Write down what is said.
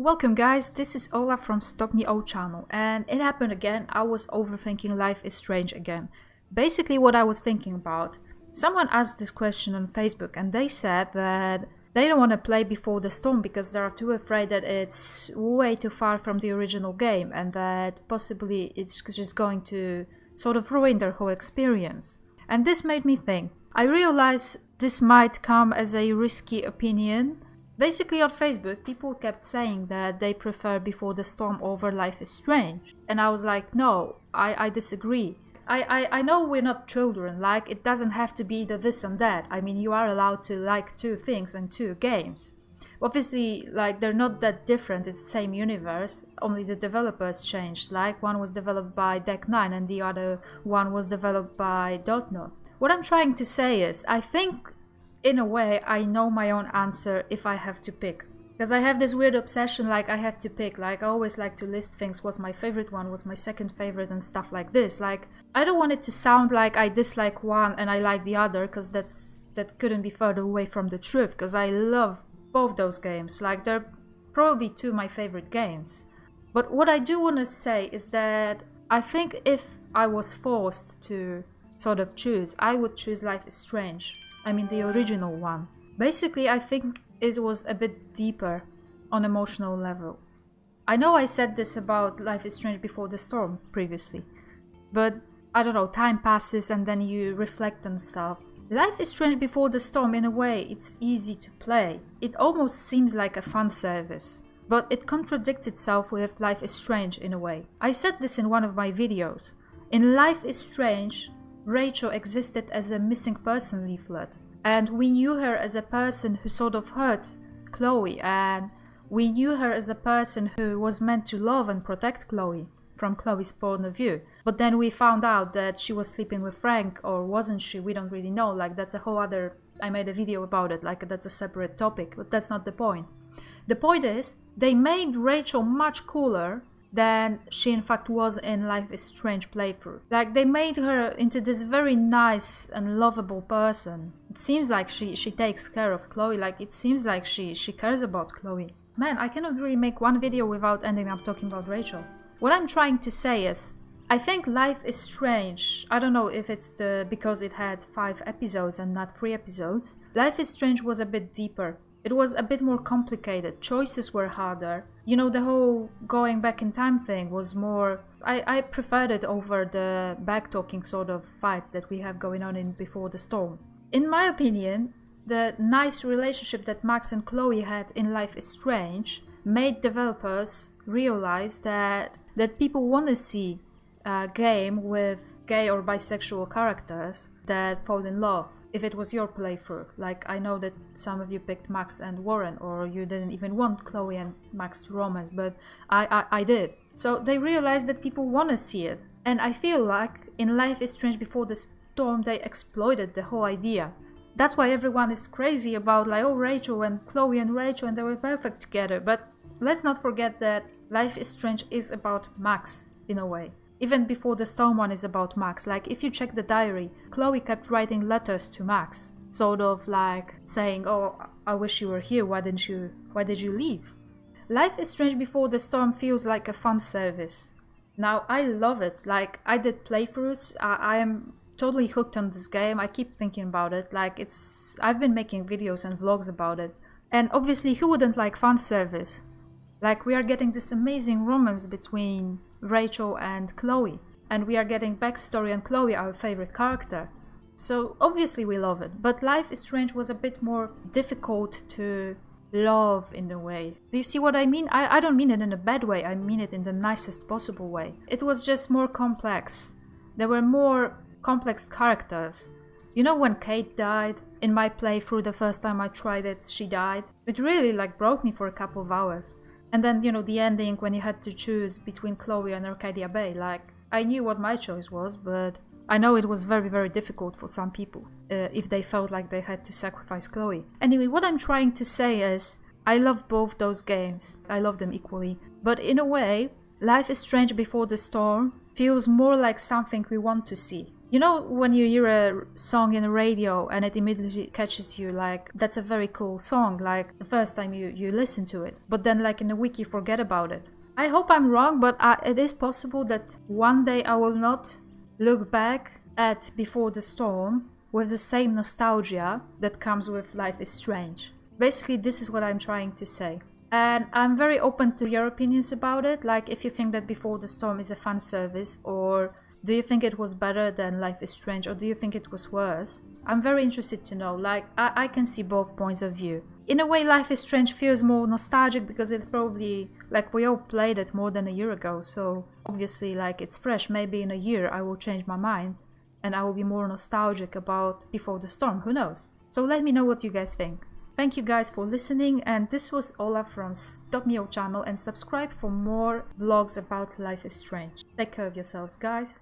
Welcome guys, this is Ola from Stop Me O channel, and it happened again. I was overthinking Life is Strange again. Basically what I was thinking about, someone asked this question on Facebook and they said that they don't want to play Before the Storm because they are too afraid that it's way too far from the original game and that possibly it's just going to sort of ruin their whole experience. And this made me think. I realized this might come as a risky opinion. Basically on Facebook, people kept saying that they prefer Before the Storm over Life is Strange. And I was like, no, I disagree. I know we're not children, like it doesn't have to be the this and that. I mean, you are allowed to like two things and two games. Obviously, like they're not that different, it's the same universe, only the developers changed. Like one was developed by Deck 9 and the other one was developed by Dotnod. What I'm trying to say is, I think in a way, I know my own answer if I have to pick. Because I have this weird obsession, like I have to pick. Like I always like to list things, what's my favorite one, what's my second favorite and stuff like this. Like I don't want it to sound like I dislike one and I like the other, because that couldn't be further away from the truth. Because I love both those games. Like they're probably two of my favorite games. But what I do want to say is that I think if I was forced to sort of choose, I would choose Life is Strange. I mean the original one. Basically, I think it was a bit deeper on emotional level. I know I said this about Life is Strange Before the Storm previously, but I don't know, time passes and then you reflect on stuff. Life is Strange Before the Storm, in a way, it's easy to play. It almost seems like a fan service, but it contradicts itself with Life is Strange in a way. I said this in one of my videos. In Life is Strange, Rachel existed as a missing person leaflet, and we knew her as a person who sort of hurt Chloe, and we knew her as a person who was meant to love and protect Chloe from Chloe's point of view. But then we found out that she was sleeping with Frank, or wasn't she? We don't really know. Like that's a whole other, I made a video about it, like that's a separate topic, but that's not the point. The point is, they made Rachel much cooler than she in fact was in Life is Strange playthrough. Like they made her into this very nice and lovable person. It seems like she takes care of Chloe, like it seems like she cares about Chloe. Man, I cannot really make one video without ending up talking about Rachel. What I'm trying to say is, I think Life is Strange, I don't know if it's because it had 5 episodes and not 3 episodes, Life is Strange was a bit deeper. It was a bit more complicated, choices were harder. You know, the whole going back in time thing was more... I preferred it over the back-talking sort of fight that we have going on in Before the Storm. In my opinion, the nice relationship that Max and Chloe had in Life is Strange made developers realize that people want to see a game with gay or bisexual characters that fall in love. If it was your playthrough, like I know that some of you picked Max and Warren, or you didn't even want Chloe and Max to romance, but I did. So they realized that people want to see it. And I feel like in Life is Strange Before the Storm they exploited the whole idea. That's why everyone is crazy about like, oh, Rachel and Chloe and Rachel and they were perfect together. But let's not forget that Life is Strange is about Max in a way. Even Before the Storm one is about Max. Like, if you check the diary, Chloe kept writing letters to Max. Sort of like saying, oh, I wish you were here, why did you leave? Life is Strange Before the Storm feels like a fan service. Now, I love it. Like, I did playthroughs, I am totally hooked on this game, I keep thinking about it. Like, I've been making videos and vlogs about it. And obviously, who wouldn't like fan service? Like, we are getting this amazing romance between Rachel and Chloe, and we are getting backstory on Chloe, our favorite character. So obviously we love it, but Life is Strange was a bit more difficult to love in a way. Do you see what I mean? I don't mean it in a bad way, I mean it in the nicest possible way. It was just more complex. There were more complex characters. You know when Kate died? In my playthrough the first time I tried it, she died. It really like broke me for a couple of hours. And then, you know, the ending when you had to choose between Chloe and Arcadia Bay, like, I knew what my choice was, but I know it was very, very difficult for some people, if they felt like they had to sacrifice Chloe. Anyway, what I'm trying to say is, I love both those games. I love them equally. But in a way, Life is Strange Before the Storm feels more like something we want to see. You know, when you hear a song in the radio and it immediately catches you, like, that's a very cool song, like, the first time you listen to it. But then, like, in a week you forget about it. I hope I'm wrong, but it is possible that one day I will not look back at Before the Storm with the same nostalgia that comes with Life is Strange. Basically, this is what I'm trying to say. And I'm very open to your opinions about it, like if you think that Before the Storm is a fan service, or do you think it was better than Life is Strange, or do you think it was worse? I'm very interested to know, like, I can see both points of view. In a way, Life is Strange feels more nostalgic because it probably, like, we all played it more than a year ago, so obviously, like, it's fresh. Maybe in a year I will change my mind and I will be more nostalgic about Before the Storm, who knows? So let me know what you guys think. Thank you guys for listening, and this was Ola from Stop Me O channel, and subscribe for more vlogs about Life is Strange. Take care of yourselves, guys.